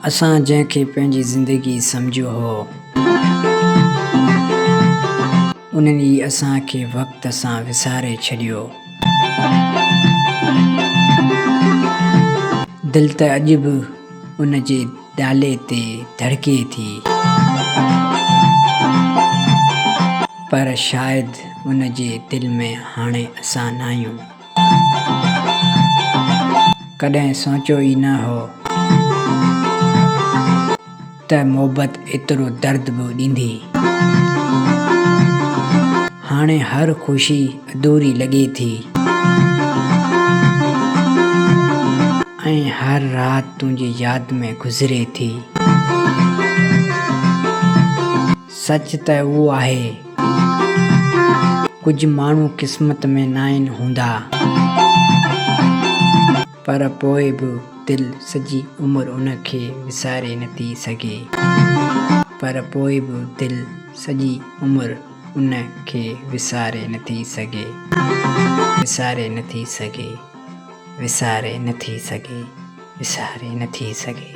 असां जंहिंखे पंहिंजी ज़िंदगी सम्झियो हो, उन्हनि ई असांखे वक़्त सां विसारे छॾियो। दिल त अॼु बि उन जे डाले ते धड़के थी, पर शायदि उन जे दिल में हाणे असां न आहियूं। कॾहिं सोचियो ई न हो त मोहबत एतिरो दर्द बि ॾींदी। हाणे हर ख़ुशी अधूरी लॻे थी ऐं हर रात तुंहिंजी याद में गुज़रे थी। सच त उहो आहे, कुझु माण्हू क़िस्मत में न आहिनि हूंदा, पर पोइ बि दिल सॼी उमिरि उनखे विसारे नथी सघे। पर पोइ बि दिल सॼी उमिरि उनखे विसारे नथी सघे। विसारे नथी सघे। विसारे नथी सघे। विसारे नथी सघे।